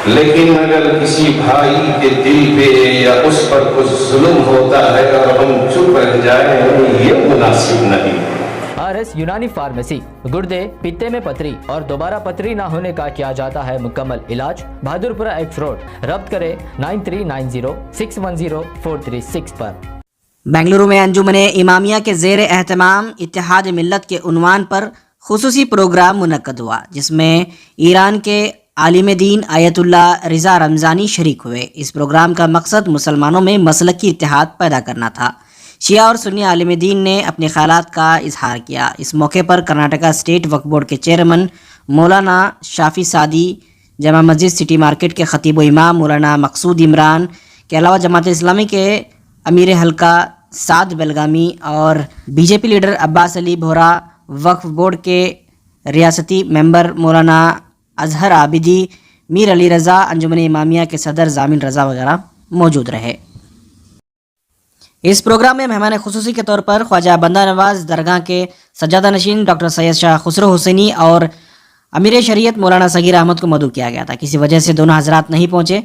لیکن اگر کسی بھائی کے دل پہ یا اس پر کچھ ظلم ہوتا ہے اور ہم چپ رہ جائیں یہ مناسب نہیں۔ RS یونانی فارمیسی، گردے، پیتے میں پتھری اور دوبارہ پتھری نہ ہونے کا کیا جاتا ہے مکمل علاج۔ بہادرپورہ ایکس روڈ، ربط کرے 9390610436 پر۔ بنگلورو میں انجمن امامیہ کے زیر اہتمام اتحاد ملت کے عنوان پر خصوصی پروگرام منعقد ہوا، جس میں ایران کے عالم دین آیت اللہ رضا رمضانی شریک ہوئے۔ اس پروگرام کا مقصد مسلمانوں میں مسلکی اتحاد پیدا کرنا تھا۔ شیعہ اور سنی عالم دین نے اپنے خیالات کا اظہار کیا۔ اس موقع پر کرناٹکا اسٹیٹ وقف بورڈ کے چیئرمین مولانا شافی Saadi, Jama Masjid city market کے خطیب و امام مولانا مقصود عمران کے علاوہ جماعت اسلامی کے امیر حلقہ سعد بیلگامی اور BJP لیڈر عباس علی بھورا، وقف بورڈ کے ریاستی ممبر مولانا اظہر عابدی، میر علی رضا، انجمن امامیہ کے صدر ضامن رضا وغیرہ موجود رہے۔ اس پروگرام میں مہمان خصوصی کے طور پر خواجہ بندہ نواز درگاہ کے سجادہ نشین ڈاکٹر سید شاہ خسرو حسینی اور امیر شریعت مولانا صغیر احمد کو مدعو کیا گیا تھا۔ کسی وجہ سے دونوں حضرات نہیں پہنچے۔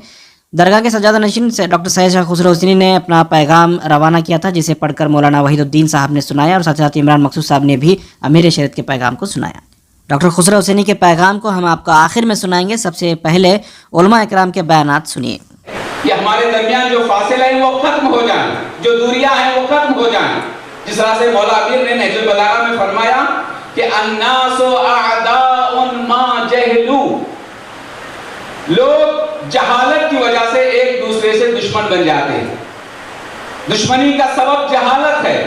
درگاہ کے سجادہ نشین سے ڈاکٹر سید شاہ خسرو حسینی نے اپنا پیغام روانہ کیا تھا، جسے پڑھ کر مولانا وحید الدین صاحب نے سنایا اور ساتھ ساتھ عمران مقصود صاحب نے بھی امیر شریعت کے پیغام کو سنایا۔ ڈاکٹر خسرو حسینی کے پیغام کو ہم آپ کو آخر میں سنائیں گے۔ سب سے پہلے علماء اکرام کے بیانات سنیے۔ کہ ہمارے درمیان جو فاصلہ ہیں وہ ختم ہو جائیں، جو دوریاں ہیں وہ ختم ہو جائیں۔ جس طرح سے مولا امیر نے نہج البلاغہ میں فرمایا کہ الناس اعداء ما جہلوا، لوگ جہالت کی وجہ سے ایک دوسرے سے دشمن بن جاتے ہیں۔ دشمنی کا سبب جہالت ہے،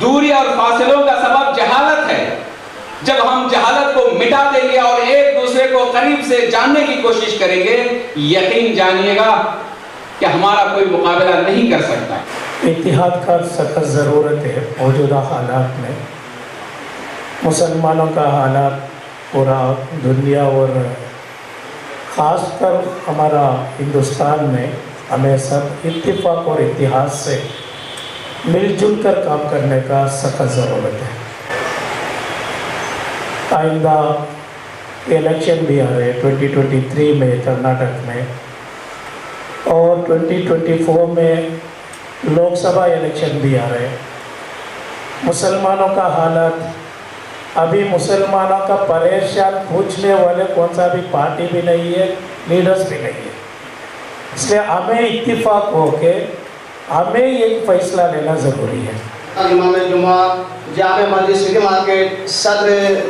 دوری اور فاصلوں کا سبب جہالت ہے۔ جب ہم جہالت کو مٹا دیں گے اور ایک دوسرے کو قریب سے جاننے کی کوشش کریں گے، یقین جانیے گا کہ ہمارا کوئی مقابلہ نہیں کر سکتا۔ اتحاد کا سخت ضرورت ہے موجودہ حالات میں۔ مسلمانوں کا حالات پورا دنیا اور خاص کر ہمارا ہندوستان میں ہمیں سب اتفاق اور اتحاد سے مل جل کر کام کرنے کا سخت ضرورت ہے۔ آئندہ الیکشن بھی آ رہے 2023 میں کرناٹک میں، اور 2024 میں لوک سبھا الیکشن بھی آ رہے۔ مسلمانوں کا حالت ابھی مسلمانوں کا پریشان پوچھنے والے کون سا بھی پارٹی بھی نہیں ہے، لیڈرز بھی نہیں ہے۔ اس لیے ہمیں اتفاق ہو کے ہمیں ایک فیصلہ لینا ضروری ہے۔ امام جمعہ جامع مسجد سٹی مارکیٹ صدر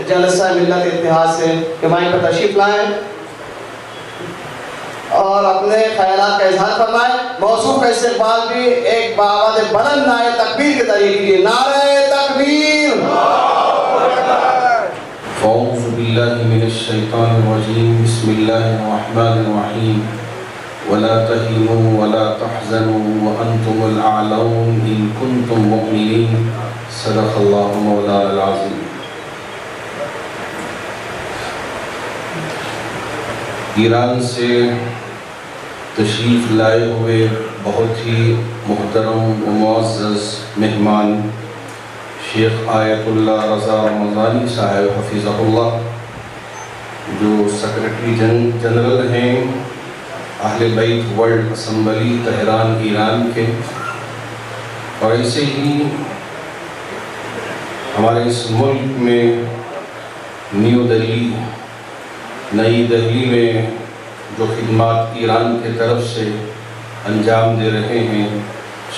جلسہ ملت اتحاد سے ہمائیں پر تشریف لائیں اور اپنے خیالات کا اظہار فرمائیں۔ موصوف کا استقبال بھی ایک بآواز بلند نعرہ تکبیر کے طریقے کی نعرہ تکبیر۔ اعوذ باللہ من الشیطان الرجیم، بسم اللہ الرحمن الرحیم، ولا تهنوا ولا تحزنوا وانتم الاعلون ان کنتم مؤمنین، صدق اللہ مولانا العظیم۔ ایران سے تشریف لائے ہوئے بہت ہی محترم و معزز مہمان شیخ آیت اللہ رضا رمضانی صاحب حفظہ اللہ، جو سیکرٹری جنرل ہیں اہل بیت ورلڈ اسمبلی تہران ایران کے، اور ایسے ہی ہمارے اس ملک میں نئی دہلی میں جو خدمات ایران کے طرف سے انجام دے رہے ہیں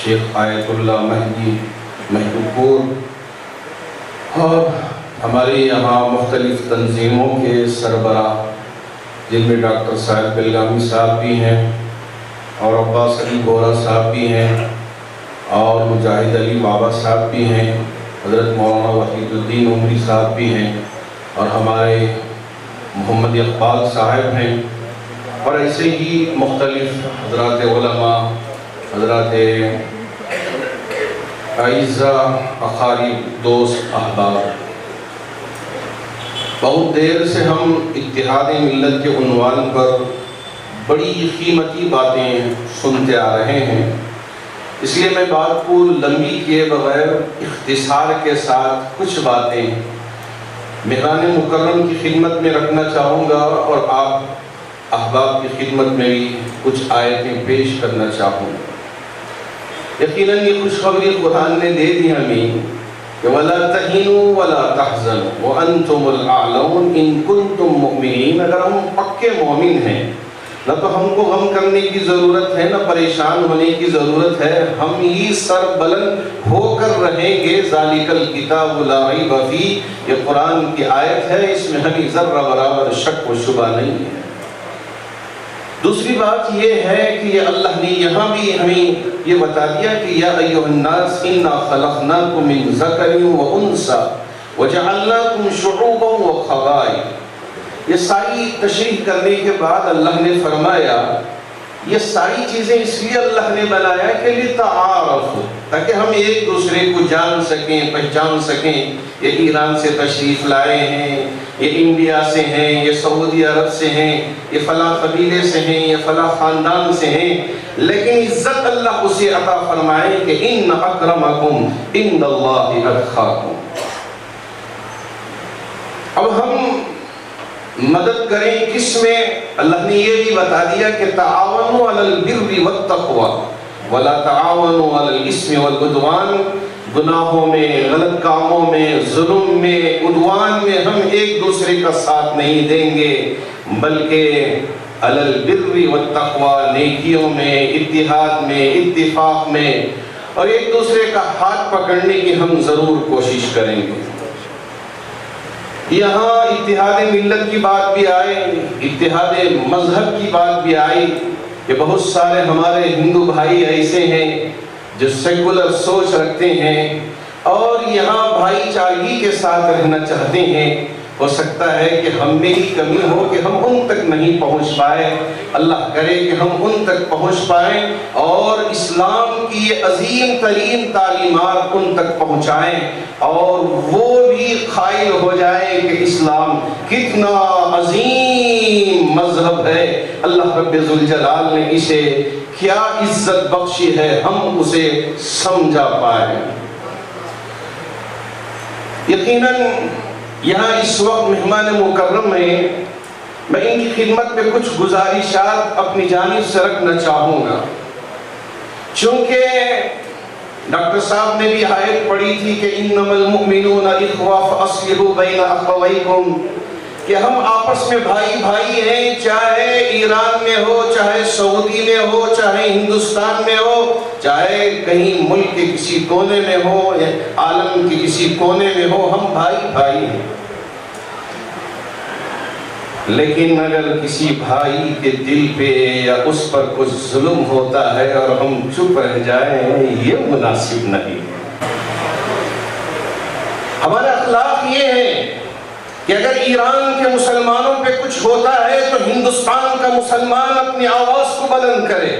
شیخ آیت اللہ مہدی مہدوپور، اور ہمارے یہاں مختلف تنظیموں کے سربراہ جن میں ڈاکٹر سعد بیلگامی صاحب بھی ہیں اور عباس علی بھورا صاحب بھی ہیں اور مجاہد علی بابا صاحب بھی ہیں، حضرت مولانا وحید الدین عمری صاحب بھی ہیں، اور ہمارے محمد اقبال صاحب ہیں، اور ایسے ہی مختلف حضرات علماء، حضرات اعزاء، اقارب، دوست، احباب۔ بہت دیر سے ہم اتحاد ملت کے عنوان پر بڑی قیمتی باتیں سنتے آ رہے ہیں، اس لیے میں بات کو لمبی کیے بغیر اختصار کے ساتھ کچھ باتیں مہمان مکرم کی خدمت میں رکھنا چاہوں گا، اور آپ احباب کی خدمت میں بھی کچھ آیتیں پیش کرنا چاہوں گا۔ یقیناً یہ خوشخبری قرآن نے دے دی ہمیں کہ وَلَا تَهِنُوا وَلَا تَحْزَنُوا وَأَنْتُمُ الْأَعْلَوْنَ إِن كُنتُم مُؤْمِنِينَ۔ اگر ہم پکے مومن ہیں نہ تو ہم کو غم کرنے کی ضرورت ہے، نہ پریشان ہونے کی ضرورت ہے، ہم ہی سر بلند ہو کر رہیں گے۔ ذَلِكَ الْكِتَابُ لَا رَيْبَ فِيهِ، یہ قرآن کی آیت ہے، اس میں ہمیں ذرہ برابر شک و شبہ نہیں ہے۔ دوسری بات یہ ہے کہ یہ اللہ نے یہاں بھی ہمیں یہ بتا دیا کہ یا ایھا الناس انا خلقناکم من ذکر و انثی وجعلناکم شعوبا وقبائل۔ یہ ساری تشریح کرنے کے بعد اللہ نے فرمایا یہ ساری چیزیں اس لیے اللہ نے بنایا کہ لتعارف، تاکہ ہم ایک دوسرے کو جان سکیں، پہچان سکیں۔ یہ ایران سے تشریف لائے ہیں، یہ انڈیا سے ہیں، یہ سعودی عرب سے ہیں، یہ فلاں قبیلے سے ہیں، یہ فلاں خاندان سے ہیں، لیکن عزت اللہ اسے عطا فرمائے کہ ان اکرمکم عند اللہ اتقاکم۔ اب ہم مدد کریں کس میں؟ اللہ نے یہ بھی بتا دیا کہ تعاونوا علی البر والتقوی ولا تعاونوا علی الاثم والعدوان۔ گناہوں میں، غلط کاموں میں، ظلم میں، عدوان میں ہم ایک دوسرے کا ساتھ نہیں دیں گے، بلکہ علی البر والتقوی، نیکیوں میں، اتحاد میں، اتفاق میں، اور ایک دوسرے کا ہاتھ پکڑنے کی ہم ضرور کوشش کریں گے۔ یہاں اتحاد ملت کی بات بھی آئی، اتحاد مذہب کی بات بھی آئی کہ بہت سارے ہمارے ہندو بھائی ایسے ہیں جو سیکولر سوچ رکھتے ہیں اور یہاں بھائی چارگی کے ساتھ رہنا چاہتے ہیں۔ ہو سکتا ہے کہ ہم میں ہی کمی ہو کہ ہم ان تک نہیں پہنچ پائے، اللہ کرے کہ ہم ان تک پہنچ پائیں اور اسلام کی یہ عظیم ترین تعلیمات ان تک پہنچائیں اور وہ بھی قائل ہو جائیں کہ اسلام کتنا عظیم مذہب ہے، اللہ رب ذوالجلال نے اسے کیا عزت بخشی ہے، ہم اسے سمجھا پائیں۔ یقیناً یہاں اس وقت مہمان مکرم ہیں، میں ان کی خدمت میں کچھ گزارشات اپنی جانب سے رکھنا چاہوں گا، چونکہ ڈاکٹر صاحب نے بھی آیت پڑھی تھی کہ انما المؤمنون اخوہ فاصلحوا بین اخویکم، کہ ہم آپس میں بھائی بھائی ہیں، چاہے ایران میں ہو، چاہے سعودی میں ہو، چاہے ہندوستان میں ہو، چاہے کہیں ملک کے کسی کونے میں ہو یا عالم کے کسی کونے میں ہو، ہم بھائی بھائی ہیں۔ لیکن اگر کسی بھائی کے دل پہ یا اس پر کچھ ظلم ہوتا ہے اور ہم چپ رہ جائیں، یہ مناسب نہیں۔ ہمارا اخلاق یہ ہے کہ اگر ایران کے مسلمانوں پہ کچھ ہوتا ہے تو ہندوستان کا مسلمان اپنی آواز کو بلند کرے،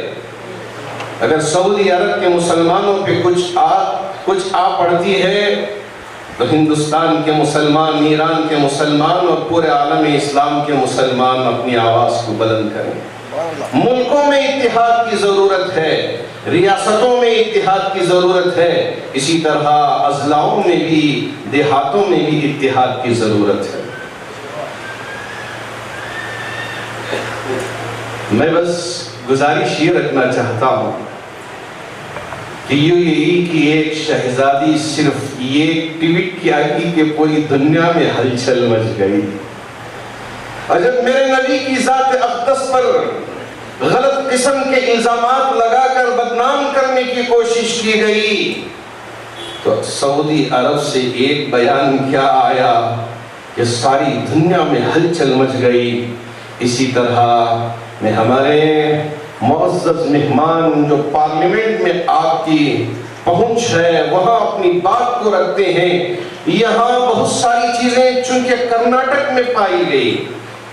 اگر سعودی عرب کے مسلمانوں پہ کچھ آ پڑتی ہے تو ہندوستان کے مسلمان، ایران کے مسلمان اور پورے عالم اسلام کے مسلمان اپنی آواز کو بلند کریں۔ ملکوں میں اتحاد کی ضرورت ہے، ریاستوں میں اتحاد کی ضرورت ہے، اسی طرح اضلاعوں میں بھی، دیہاتوں میں بھی اتحاد کی ضرورت ہے۔ میں بس گزارش یہ رکھنا چاہتا ہوں کہ UAE کی ایک شہزادی صرف یہ ٹویٹ کیا کہ پوری دنیا میں ہلچل مچ گئی، اور جب میرے نبی کی ذات اقدس پر غلط قسم کے الزامات لگا کر بدنام کرنے کی کوشش کی گئی تو سعودی عرب سے ایک بیان کیا آیا کہ ساری دنیا میں ہلچل مچ گئی۔ اسی طرح میں ہمارے معزز مہمان جو پارلیمنٹ میں آپ کی پہنچ ہے وہاں اپنی بات کو رکھتے ہیں، یہاں بہت ساری چیزیں چونکہ کرناٹک میں پائی گئی،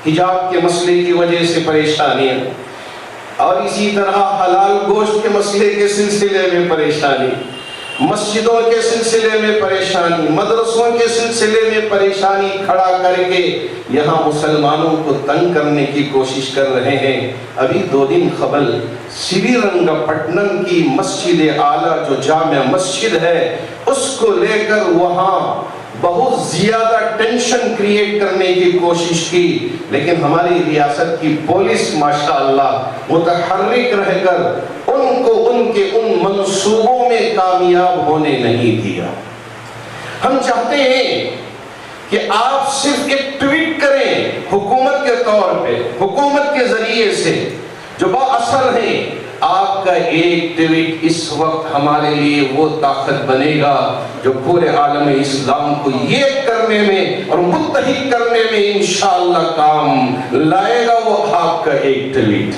حجاب کے مسئلے کی وجہ سے پریشانیاں، اور اسی طرح حلال گوشت کے مسئلے کے سلسلے میں پریشانی، مسجدوں کے سلسلے میں پریشانی، مدرسوں کے سلسلے میں پریشانی کھڑا کر کے یہاں مسلمانوں کو تنگ کرنے کی کوشش کر رہے ہیں۔ ابھی 2 دن قبل سری رنگا پٹنم کی مسجد اعلیٰ جو جامع مسجد ہے اس کو لے کر وہاں بہت زیادہ ٹینشن کریٹ کرنے کی کوشش کی، لیکن ہماری ریاست کی پولیس ماشاءاللہ متحرک رہ کر ان کو ان کے ان منصوبوں میں کامیاب ہونے نہیں دیا۔ ہم چاہتے ہیں کہ آپ صرف ایک ٹویٹ کریں حکومت کے طور پہ، حکومت کے ذریعے سے جو با اثر ہے۔ آپ کا ایک ٹویٹ اس وقت ہمارے لیے وہ طاقت بنے گا جو پورے عالم اسلام کو ایک کرنے میں اور متحد کرنے میں انشاءاللہ کام لائے گا۔ وہ آپ کا ایک ٹویٹ،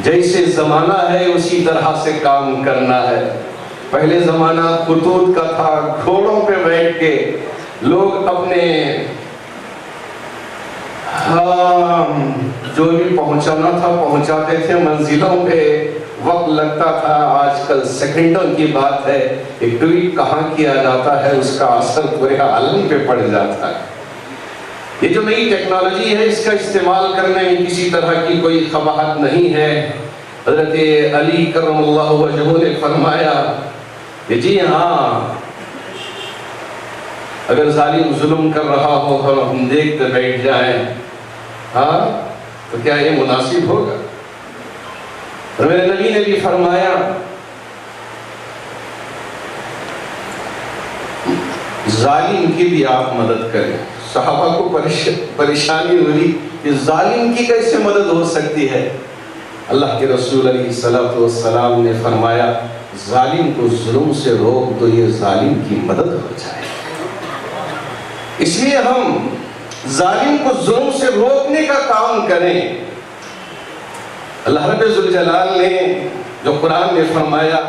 جیسے زمانہ ہے اسی طرح سے کام کرنا ہے۔ پہلے زمانہ خطوط کا تھا، گھوڑوں پہ بیٹھ کے لوگ اپنے جو بھی پہنچانا تھا پہنچاتے تھے، منزلوں پہ وقت لگتا تھا۔ آج کل سیکنڈوں کی بات ہے، ایک ٹویٹ کہاں کیا جاتا ہے اس کا اثر پورے عالم پہ پڑ جاتا ہے۔ یہ جو نئی ٹیکنالوجی ہے اس کا استعمال کرنے میں کسی طرح کی کوئی قباحت نہیں ہے۔ حضرت علی کرم اللہ وجہہ نے فرمایا کہ جی ہاں، اگر ظالم ظلم کر رہا ہو اور ہم دیکھتے بیٹھ جائیں تو کیا یہ مناسب ہوگا؟ اور میرے نبی نے بھی فرمایا ظالم کی بھی آپ مدد کریں۔ صحابہ کو پریشانی ہوئی کہ ظالم کی کیسے مدد ہو سکتی ہے؟ اللہ کے رسول علیہ السلام نے فرمایا ظالم کو ظلم سے روک تو یہ ظالم کی مدد ہو جائے۔ اس لیے ہم ظالم کو ظلم سے روکنے کا کام کریں۔ اللہ رب ذوالجلال نے جو قرآن میں فرمایا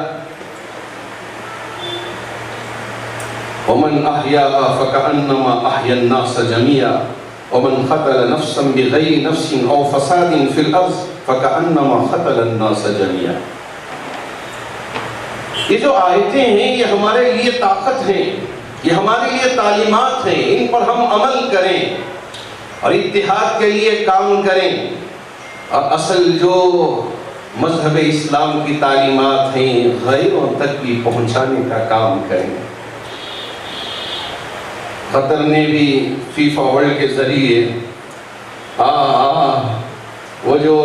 وَمَنْ أَحْيَاهَا فَكَأَنَّمَا أَحْيَا النَّاسَ جَمِيعًا وَمَنْ قَتَلَ نَفْسًا بِغَيْرِ نَفْسٍ أَوْ فَسَادٍ فِي الْأَرْضِ فَكَأَنَّمَا قَتَلَ النَّاسَ جَمِيعًا۔ یہ جو آیتیں ہیں یہ ہمارے لیے طاقت ہیں، یہ ہمارے لیے تعلیمات ہیں، ان پر ہم عمل کریں اور اتحاد کے لیے کام کریں اور اصل جو مذہب اسلام کی تعلیمات ہیں غیروں تک بھی پہنچانے کا کام کریں۔ قطر نے بھی فیفا ورلڈ کے ذریعے وہ جو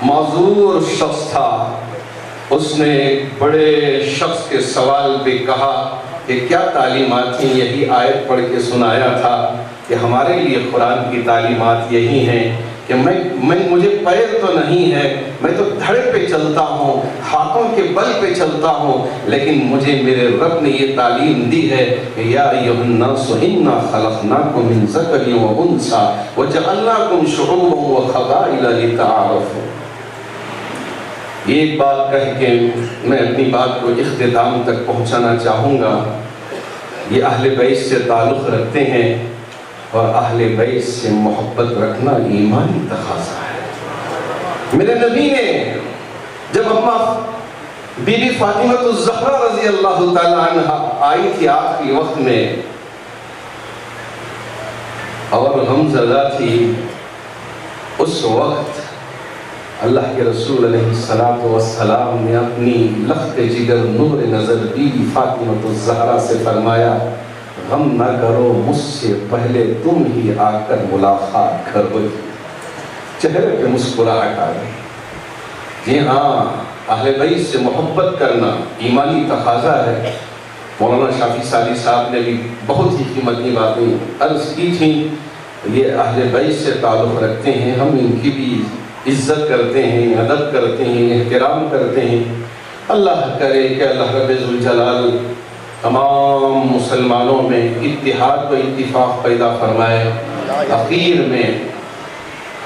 معذور شخص تھا اس نے بڑے شخص کے سوال پہ کہا کہ کیا تعلیمات ہیں، یہی آیت پڑھ کے سنایا تھا کہ ہمارے لیے قرآن کی تعلیمات یہی ہیں کہ مجھے پیر تو نہیں ہے، میں تو دھڑے پہ چلتا ہوں، ہاتھوں کے بل پہ چلتا ہوں، لیکن مجھے میرے رب نے یہ تعلیم دی ہے کہ یا ایھا الناس انا خلقناکم من ذکر و انثی وجعلناکم شعوبا وقبائل لتعارفوا۔ ایک بات کہہ کے میں اپنی بات کو اختتام تک پہنچانا چاہوں گا۔ یہ اہل بیت سے تعلق رکھتے ہیں اور اہل بیت سے محبت رکھنا ایمانی تقاضا ہے۔ میرے نبی نے جب اما بی بی فاطمہ الزہرا رضی اللہ تعالی عنہ آئی تھی آخری وقت میں اور غمزدہ تھی، اس وقت اللہ کے رسول علیہ السلام نے اپنی لخت جگر نور نظر بی بی فاطمہ الزہرا سے فرمایا غم نہ کرو، مجھ سے پہلے تم ہی آ کر ملاقات کرو۔ چہرے پہ مسکراہٹ آ گئی۔ جی ہاں، اہل بیت سے محبت کرنا ایمانی تقاضا ہے۔ مولانا شافی سالی صاحب نے بھی بہت ہی قیمتی باتیں عرض کی تھیں۔ یہ اہل بیت سے تعلق رکھتے ہیں، ہم ان کی بھی عزت کرتے ہیں، ادب کرتے ہیں، احترام کرتے ہیں۔ اللہ کرے کہ اللہ رب ذوالجلال تمام مسلمانوں میں اتحاد و اتفاق پیدا فرمائے۔ اخیر میں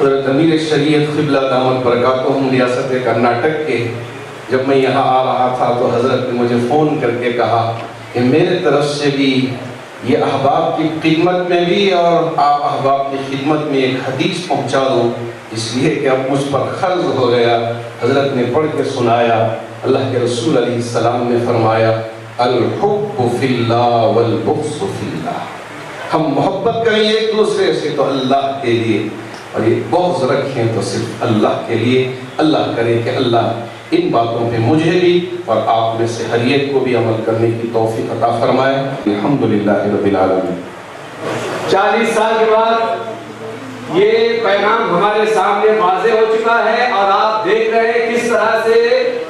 حضرت امیر شریعت قبلہ دامت برکاتہم ریاست کرناٹک کے جب میں یہاں آ رہا تھا تو حضرت نے مجھے فون کر کے کہا کہ میرے طرف سے بھی یہ احباب کی خدمت میں بھی اور آپ احباب کی خدمت میں ایک حدیث پہنچا دوں، اس لیے کہ اب مجھ پر قرض ہو گیا۔ حضرت نے پڑھ کے سنایا، اللہ کے رسول علیہ السلام نے فرمایا الحب فی اللہ والبغض فی اللہ۔ ہم محبت کریں ایک دوسرے سے تو اللہ کے لیے، اور یہ بغض رکھیں تو صرف اللہ کے لیے۔ اللہ کرے کہ اللہ ان باتوں پہ مجھے بھی اور آپ میں سے ہر ایک کو بھی عمل کرنے کی توفیق عطا فرمائے. الحمدللہ رب العالمین. 40 سال کے بعد یہ پیغام ہمارے سامنے واضح ہو چکا ہے اور آپ دیکھ رہے ہیں کس طرح سے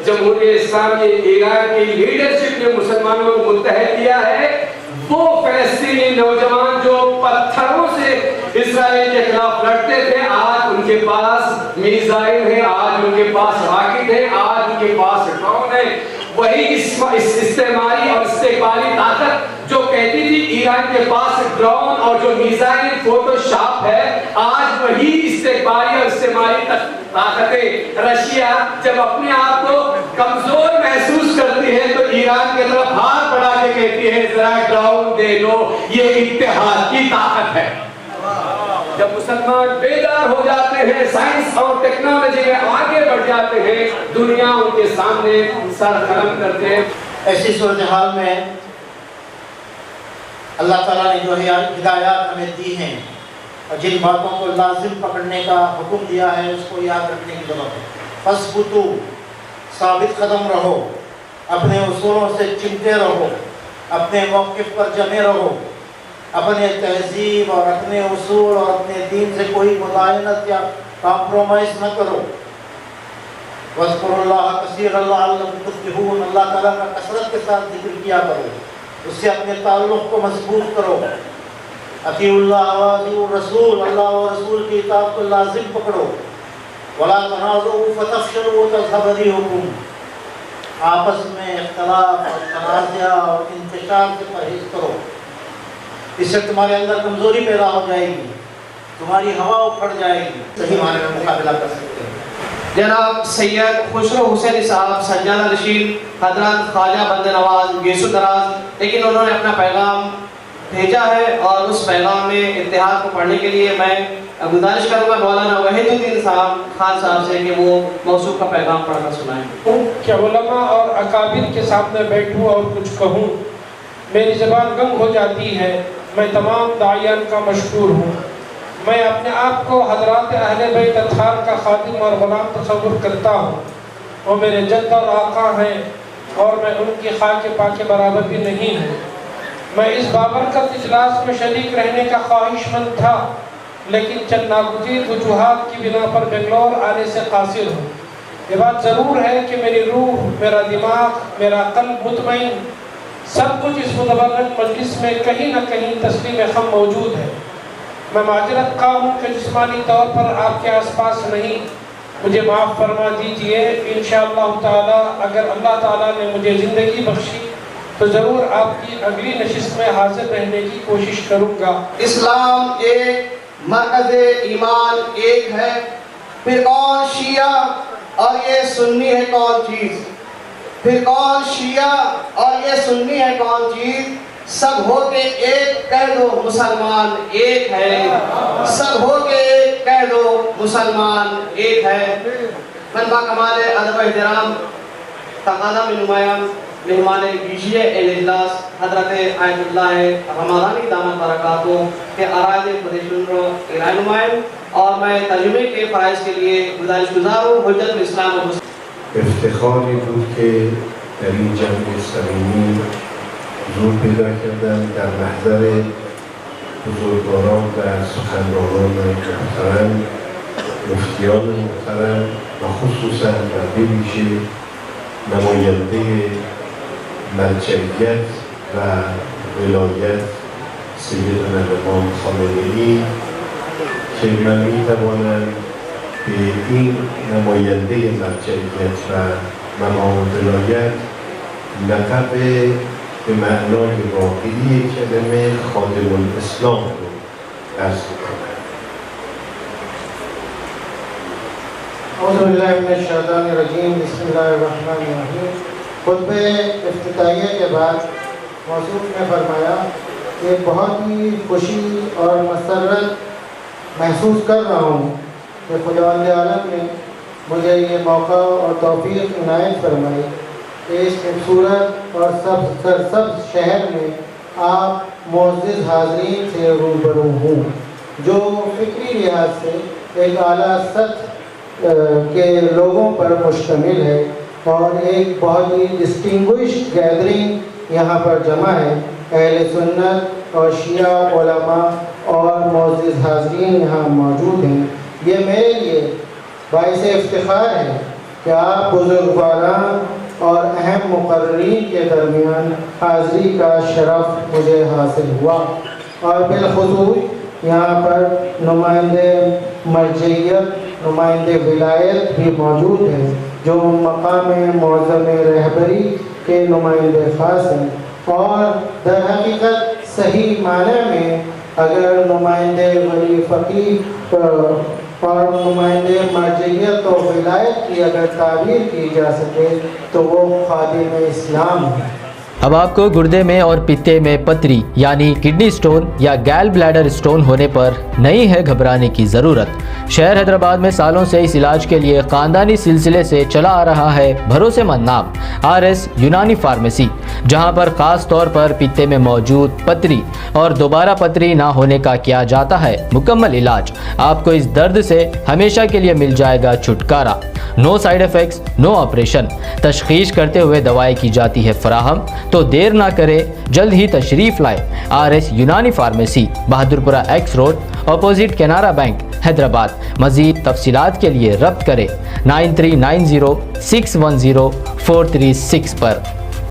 جمہوریہ اسلامی ایران کی لیڈرشپ نے مسلمانوں کو متحد کیا ہے. وہ فلسطینی نوجوان جو پتھروں سے اسرائیل کے خلاف لڑتے تھے، آج ان کے پاس میزائل ہے، آج ان کے پاس راکٹ ہے، آج ان کے پاس ڈرون ہے. وہی استعماری اور استقبالی طاقت جو کہتی تھی ایران کے پاس ڈرون اور جو میزائل فوٹو شاپ ہے، آج وہی استقبالی اور استعماری طاقتیں رشیا جب اپنے آپ کو کمزور محسوس کرتی ہے تو ایران کی طرف ہاتھ بڑھا کے کہتی ہے ذرا ڈرون دے دو. یہ اتحاد کی طاقت ہے. جب مسلمان بیدار ہو جاتے ہیں، سائنس اور ٹیکنالوجی میں آگے بڑھ جاتے ہیں، دنیا ان کے سامنے سر قلم کرتے ہیں. ایسی صورتحال میں اللہ تعالیٰ نے جو ہدایات ہمیں دی ہیں اور جن باتوں کو لازم پکڑنے کا حکم دیا ہے اس کو یاد رکھنے کی ضرورت ہے. فَاثْبُتُوا، ثابت قدم رہو، اپنے اصولوں سے چمٹے رہو، اپنے موقف پر جمے رہو، اپنے تہذیب اور اپنے اصول اور اپنے دین سے کوئی مداہنت یا کمپرومائز نہ کرو. وَاذْكُرُوا اللَّهَ كَثِيرًا لَعَلَّكُمْ تُفْلِحُونَ، اللہ تعالیٰ کا کثرت کے ساتھ ذکر کیا کرو، اس سے اپنے تعلق کو مضبوط کرو. اطیعوا اللہ واطیعوا الرسول، اللہ و رسول کی اطاعت کو لازم پکڑو. وَلَا تَنَازَعُوا فَتَفْشَلُوا وَتَذْهَبَ رِيحُكُمْ، آپس میں اختلاف اور تنازع اور انتشار سے پرہیز کرو. اس سے تمہارے اندر کمزوری پیدا ہو جائے گی، تمہاری ہوا اکھڑ جائے گی، صحیح معنی میں مقابلہ کر سکتے ہیں. جناب سید خسرو حسینی صاحب سجادہ نشین حضرت خواجہ بند نواز گیسو دراز، لیکن انہوں نے اپنا پیغام بھیجا ہے اور اس پیغام میں اتحاد کو پڑھنے کے لیے میں گزارش کروں گا مولانا وحید الدین خان صاحب سے کہ وہ موصوف کا پیغام پڑھ کر سنائیں. کہ علماء اور اکابر کے سامنے بیٹھوں اور کچھ کہوں، میری زبان گنگ ہو جاتی ہے. میں تمام داعیان کا مشکور ہوں. میں اپنے آپ کو حضرات اہل بیت اطہار کا خادم اور غلام تصور کرتا ہوں. وہ میرے جد اور آقا ہیں اور میں ان کی خاک پاک کے برابر بھی نہیں ہوں. میں اس بابرکت اجلاس میں شریک رہنے کا خواہش مند تھا، لیکن چند ناگزیر وجوہات کی بنا پر بنگلور آنے سے قاصر ہوں. یہ بات ضرور ہے کہ میری روح، میرا دماغ، میرا قلب مطمئن، سب کچھ اس متبرک مجلس میں کہیں نہ کہیں تسلیم خم موجود ہے. میں معذرت خواہ ہوں کہ جسمانی طور پر آپ کے آس پاس نہیں، مجھے معاف فرما دیجئے. انشاءاللہ تعالی اگر اللہ تعالیٰ نے مجھے زندگی بخشی تو ضرور آپ کی اگلی نشست میں حاضر رہنے کی کوشش کروں گا. اسلام ایک، مرکز ایمان ایک ہے، پھر کون شیعہ اور یہ سنی ہے کون چیز، پھر کون شیعہ اور یہ سنی ہے کون چیز، سب ہو کے ایک کہہ دو مسلمان ایک ہے، سب ہو کے ایک کہہ دو مسلمان ایک ہے. من با کمال ادب و احترام تقاضا میں نمایاں مہمان ویژے اجلاس حضرت آیت اللہ رمضانی دامت برکاتوں کے اراض پردیشن رو ایران نمائن اور میں ترجمے کے فرائض کے لیے گزارش گزار ہوں. حجت الاسلام و افتخاری بود که در این جمع صمیمی حضور پیدا کردم در محضر بزرگواران و سخنرانان محترم، مفتیان محترم و خصوصا و به ویژه نماینده مرجعیت و ولایت سیدنا امام خامنه‌ای که من می‌توانم به این نماینده مرجعیت و مقام ولایت لقب به معنای واقعی کلمه خادم الاسلام رو عرض کنم. اعوذ باللہ من الشیطان الرجیم، بسم اللہ الرحمن الرحیم. خطبہ افتتاحیہ کے بعد موصوف نے فرمایا کہ بہت ہی خوشی اور مسرت محسوس کر رہا ہوں کہ خداوند عالم نے مجھے یہ موقع اور توفیق عنایت فرمائی کہ اس خوبصورت اور سرسبز شہر میں آپ معزز حاضرین سے روبرو ہوں جو فکری لحاظ سے ایک اعلیٰ سطح کے لوگوں پر مشتمل ہے اور ایک بہت ہی ڈسٹنگوشڈ گیدرنگ یہاں پر جمع ہے. اہل سنت اور شیعہ علماء اور معزز حاضرین یہاں موجود ہیں. یہ میرے لیے باعث افتخار ہے کہ آپ بزرگواران اور اہم مقررین کے درمیان حاضری کا شرف مجھے حاصل ہوا. اور بالخصوص یہاں پر نمائندے مرجعیت، نمائندے ولایت بھی موجود ہیں جو مقام معظم رہبری کے نمائندے خاص ہیں. اور در حقیقت صحیح معنی میں اگر نمائندے ولی فقیہ اور نمائندے مرجعیت و ولایت کی اگر تعبیر کی جا سکے تو وہ خادم اسلام ہے. اب آپ کو گردے میں اور پتے میں پتری یعنی کڈنی سٹون یا گیل بلیڈر سٹون ہونے پر نہیں ہے گھبرانے کی ضرورت. شہر حیدرآباد میں سالوں سے اس علاج کے لیے خاندانی سلسلے سے چلا آ رہا ہے بھروسے مند نام RS یونانی فارمیسی، جہاں پر خاص طور پر پتے میں موجود پتری اور دوبارہ پتری نہ ہونے کا کیا جاتا ہے مکمل علاج. آپ کو اس درد سے ہمیشہ کے لیے مل جائے گا چھٹکارا. نو سائیڈ ایفیکٹس، نو آپریشن. تشخیص کرتے ہوئے دوائیں کی جاتی ہے فراہم. تو دیر نہ کرے، جلد ہی تشریف لائے. RS Unani pharmacy, Bahadurpura X road, opposite Canara bank, Hyderabad. مزید تفصیلات کے لیے ربط کریں 9390 610 436 پر.